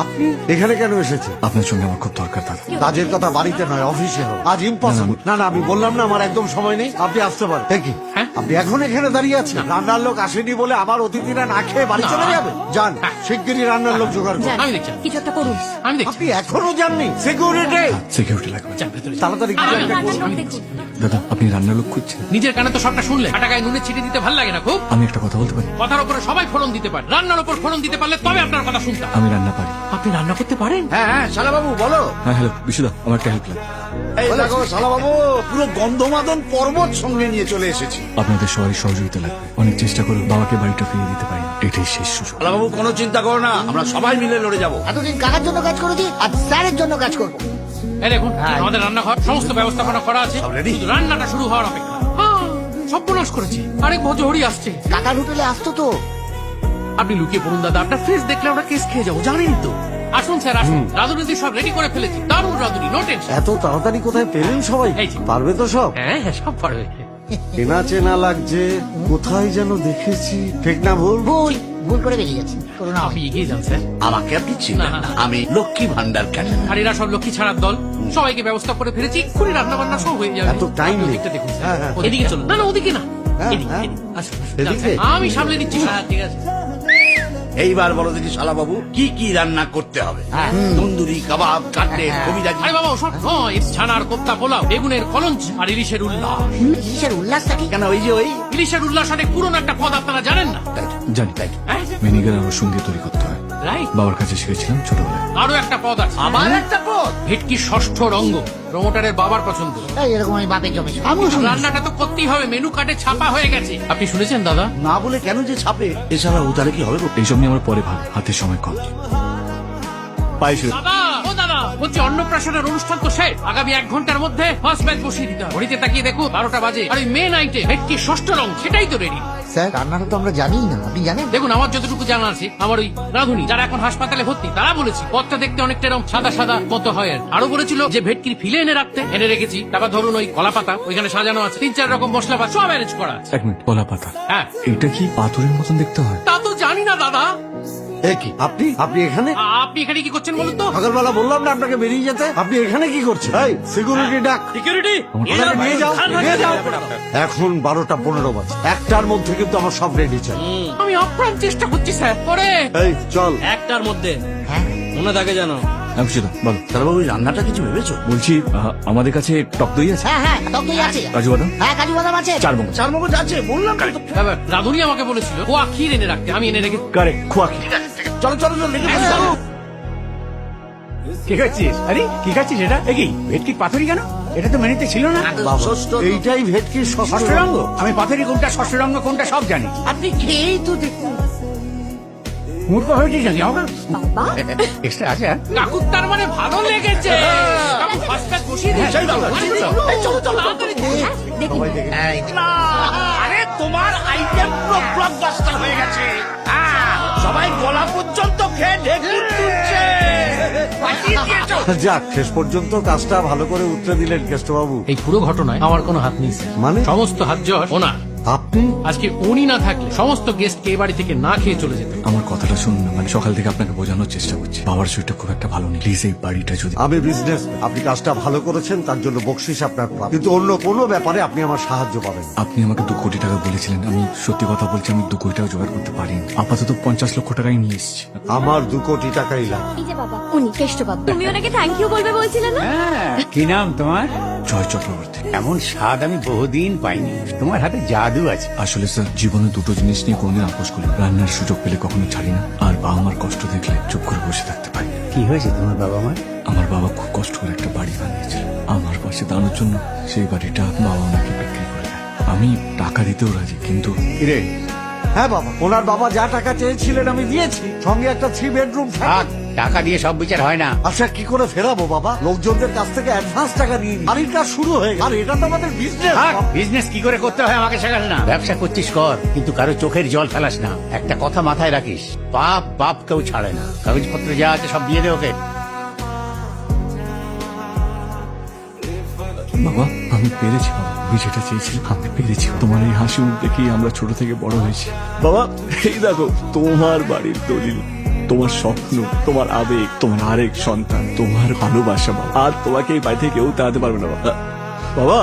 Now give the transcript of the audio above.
আপনি এখানে কেন এসেছেন? আপনার সঙ্গে আমার খুব দরকার দাদা। কাজের কথা বাড়িতে নয়, অফিসে হোক। আজ ইম্পসিবল। না না, আমি বললাম না আমার একদম সময় নেই, আপনি আসতে পারেন। কি আপনি এখন এখানে দাঁড়িয়ে আছেন? রান্নার লোক আসেনি বলে আমার অতিথিরা না খেয়ে বাড়ি চলে যাবে? যান, শিগগিরই রান্নার লোক জোগাড় করুন। আমি দেখছি, কিছু একটা করুন। আমি দেখছি। আপনি এখনো যাননি? সিকিউরিটি সিকিউরিটি লাগবে। তাড়াতাড়ি কিছু একটা করুন। দেখুন। দাদা আপনি রান্নার লোক খুঁজছেন? নিজের কানে তো সবটা শুনলে, টাকায় নুনে ছিটে দিতে ভাল লাগে না খুব? আমি একটা কথা বলতে পারি? কথার উপরে সবাই ফলন দিতে পারে, রান্নার উপর ফলন দিতে পারলে তবে আপনার কথা শুনতাম। আমি রান্না পারি। আপনি রান্না করতে পারেন? হ্যাঁ হ্যাঁ, শালাবাবু বলো। হ্যাঁ হ্যালো বিশুদা, আমার একটা হেল্প লাগে। এই দেখো শালাবাবু, পুরো গন্ধমাদন পর্বত সঙ্গে নিয়ে চলে এসেছি। আপনাদের সবারই সহযোগিতা লাগবে। অনেক চেষ্টা করে বাবাকে বাড়িটা ফিরিয়ে দিতে পারি, এটাই শেষ সুযোগ। শালাবাবু কোনো চিন্তা করো না, আমরা সবাই মিলে লড়ে যাবো। এতদিন কাকার জন্য কাজ করেছি, আর স্যারের জন্য কাজ করবো। এই দেখুন, আমাদের রান্নাঘর সমস্ত ব্যবস্থাপনা করা আছে, সব ready? শুধু রান্নাটা শুরু হওয়ার অপেক্ষা। সব বোনাস করেছি, আরেক ভজহরি আসছে। কাকার হোটেলে আসতো তো। আপনি লুকিয়ে পড়ুন দাদা, আপনার ফেস দেখলে আমরা কেস খেয়ে যাবো, জানেন তো। আসুন স্যার আসুন, রাঁধুনি সব রেডি করে ফেলেছি, দারুণ রাঁধুনি, নো টেনশন। এত তাড়াতাড়ি কোথায় পেলেন সবাই? এই যে। পারবে তো সব? হ্যাঁ হ্যাঁ, সব পারবে। চেনা চেনা লাগছে, কোথায় যেন দেখেছি। ঠিক না ভুল? ভুল ভুল করে বেরিয়ে গেছে। করো না। আপনি এগিয়ে যান স্যার। আমাকে আপনি চিনেন না, না, না। আমি লক্ষ্মী ভান্ডার ক্যাটারার। আর এরা সব লক্ষ্মী ছাড়ার দল, সবাইকে ব্যবস্থা করে ফেলেছি, এক্ষুনি রান্না বান্না সব হয়ে যাবে। এত টাইম আপনি নেই। ওদিকটা দেখুন স্যার। হ্যাঁ, হ্যাঁ। এদিকে চলুন। না না, ওদিকে না, হ্যাঁ, এদিকে, হ্যাঁ। এদিকে। আসুন, এদিকে? যান, আমি সামলে নিচ্ছি। হ্যাঁ ঠিক আছে। এইবার বলো দেখি শালাবাবু কি কি রান্না করতে হবে? তন্দুরি, কাবাব, কাটলেট, কবিরাজি। আরে বাবা, ওসব নয়, ছানার কোপ্তা পোলাও, বেগুনের কলঞ্চ আর ইলিশের উল্লাস। কিসের উল্লাসটা কি? কেন ওই যে ওই ইলিশের উল্লাস অনেক পুরনো একটা পদ, আপনারা জানেন না? জানি হ্যাঁ? ভিনিগার আর রসুন দিয়ে তৈরি করতে হয়। রাইট। বাবার কাছে শিখেছিলাম ছোটবেলায়। আরো একটা পদ আছে, আবার একটা পদ? ভেটকি ষষ্ঠ রঙ্গ, প্রমোটারের বাবার পছন্দ। এই এরকম আমি বাপের জমি আমিও শুনি। রান্নাটা তো করতেই হবে, মেনু কার্ডে ছাপা হয়ে গেছে। আপনি শুনেছেন দাদা? না বলে কেন যে ছাপে? এছাড়া উতারে কি হবে গো? এইসব নিয়ে আমার পরে ভাবে, হাতে সময় কম। পায়েস দাদা, ও দাদা, বলছি অন্নপ্রাশনের অনুষ্ঠান তো শেষ, আগামী 1 ঘন্টার মধ্যে ফার্স্ট ব্যাচ বসিয়ে দিতে হবে। ঘড়িতে তাকিয়ে দেখো 12টা বাজে, আর ওই মেন আইটে ভেটকি ষষ্ঠ রং, সেটাই তো রেডি। স্যার রান্নাটা তো আমরা জানিই না, আপনি জানেন? দেখুন, আমার যতটুকু জানা আছে, আমার ওই রাঁধুনি যারা এখন হাসপাতালে ভর্তি, তারা বলেছে পথটা দেখতে অনেকটা এরকম সাদা সাদা মতো হয়। আর আরো বলেছিল যে ভেটকির ফিলে এনে রাখতে, এনে রেখেছি। তারপর ধরুন ওই কলা পাতা ওইখানে সাজানো আছে, 3-4 রকম মশলা পাতা সব অ্যারেঞ্জ করা আছে। এক মিনিট, কলা পাতা? হ্যাঁ। এটা কি পাথরের মতন দেখতে হয়? তা তো জানি না দাদা। এ কি আপনি আপনি এখানে? আপনি এখানে কি করছেন বলুন তো? সকালবেলা বললাম না আপনাকে বেরিয়ে যেতে, আপনি এখানে কি করছেন? এই সিকিউরিটি ডাক। সিকিউরিটি ওনাকে নিয়ে যাও, নিয়ে যাও। এখন 12টা 15 বাজে, একটার মধ্যে কিন্তু আমার সব রেডি চাই। আমি আপ্রাণ চেষ্টা করছি স্যার, পরে এই চল। একটার মধ্যে হ্যাঁ মনে থাকে জানো? হ্যাঁ বিশুদা বলো। শালাবাবু ওই রান্নাটা কিছু ভেবেছো? বলছি আমাদের কাছে টক দই আছে? হ্যাঁ হ্যাঁ, টক দই আছে। কাজু বাদাম? হ্যাঁ কাজু বাদাম আছে। 4 মগজ। চার মগজ আছে, বললাম তো। দাদা, রাঁধুনি আমাকে বলেছিল কোয়া ক্ষীর এনে রাখতে, আমি এনে রেখে। কারেক্ট, খোয়া কি? চলো চলো চলো, লেগে পড়ো, চলো। কি খাচ্ছিস? আরে কি খাচ্ছিস এটা? এ কি ভেটকি পাথরি কেন? এটা তো মেনুতে ছিল না। ষষ্ঠ এইটাই ভেটকির ষষ্ঠ ষষ্ঠ রঙ্গ? আমি পাথরি কোনটা, ষষ্ঠ রঙ্গ কোনটা সব জানি। আপনি খেয়েই তো দেখুন। মূর্খ হয়েছিস নাকি আমাকে? বাবা এক্সট্রা আছে? আর? কাকুর তার মানে ভালো লেগেছে। কাকু ফার্স্ট ব্যাচ বসিয়ে দিয়েছে। সেই দাও, সেই দাও। এই চলো চলো, তাড়াতাড়ি। দেখুন আরে তোমার আইটেম পুরো ব্লকবাস্টার হয়ে গেছে। সবাই গলা পর্যন্ত খেয়ে ঢেকুর তুলছে। পাঠিয়ে দিয়েছো। যাক, শেষ পর্যন্ত কাজটা ভালো করে উতরে দিলেন কেষ্টবাবু। এই পুরো ঘটনায় আমার কোনো হাত নেই স্যার। মানে? সমস্ত হাত জয় ওনার। আপনি? আজকে উনি না থাকলে সমস্ত গেস্টকে এই বাড়ি থেকে না খেয়ে চলে যেত। আমার কথাটা শুনুন না, মানে সকাল থেকে আপনাকে বোঝানোর চেষ্টা করছি, বাবার শরীরটা খুব একটা ভালো নেই। প্লিজ এই বাড়িটা যদি। আমি বিজনেস, আপনি কাজটা ভালো করেছেন, তার জন্য বকশিস আপনার প্রাপ্য। কিন্তু অন্য কোনো ব্যাপারে আপনি আমার সাহায্য পাবেন। আপনি আমাকে 2 কোটি টাকা বলেছিলেন, আমি সত্যি কথা বলছি, আমি 2 কোটি টাকা জোগাড় করতে পারিনি। আপাতত 50 লক্ষ টাকাই নিয়ে এসেছি। আমার 2 কোটি টাকাই লাগবে। এই যে বাবা, উনি কেষ্ট বাবা। তুমি ওনাকে থ্যাংক ইউ বলবে বলছিলে না? হ্যাঁ, কি নাম তোমার? জয় চক্রবর্তী। এমন স্বাদ আমি বহুদিন পাইনি। তোমার হাতে জাদু আছে। আসলে স্যার, জীবনে 2টো জিনিস নিয়ে কোনদিন আপোষ করি, রান্নার সুযোগ পেলে কখনো ছাড়ি না, আর বাবা মার কষ্ট দেখলে চুপ করে বসে থাকতে পারি না। কি হয়েছে তোমার বাবা মার? আমার বাবা খুব কষ্ট করে একটা বাড়ি বানিয়েছিল আমার পাশে দাঁড়ানোর জন্য। সেই বাড়িটা বাবা ওনাকে বিক্রি করে দেয়। আমি টাকা দিতেও রাজি, কিন্তু কিরে হ্যাঁ বাবা, ওনার বাবা যা টাকা চেয়েছিলেন আমি দিয়েছি, সঙ্গে একটা 3 বেডরুম থাক, টাকা দিয়ে সব বিচার হয় না। আচ্ছা কি করে ফেরাবো বাবা? লোকজনদের কাছ থেকে অ্যাডভান্স টাকা নিয়ে নিই। বাড়ির কাজ শুরু হয়ে গেল, আর এটা তো আমাদের বিজনেস। বিজনেস কি করে করতে হয় আমাকে শেখাস না। ব্যবসা করছিস কর, কিন্তু কারো চোখের জল ফেলাস না। একটা কথা মাথায় রাখিস, বাপ বাপ কেউ ছাড়ে না। কাগজপত্র যা আছে সব দিয়ে দে ওকে। বাবা আমি পেরেছি, বাবা আমি যেটা চেয়েছিলাম আমি পেরেছি। তোমার এই হাসি মুখ দেখেই আমরা ছোট থেকে বড় হয়েছি। বাবা এই দেখো তোমার বাড়ির দলিল। তোমার স্বপ্ন, তোমার আবেগ, তোমার আরেক সন্তান, তোমার ভালোবাসা বাবা। আর তোমাকে এই বাড়ি থেকে কেউ তাড়াতে পারবে না বাবা। বাবা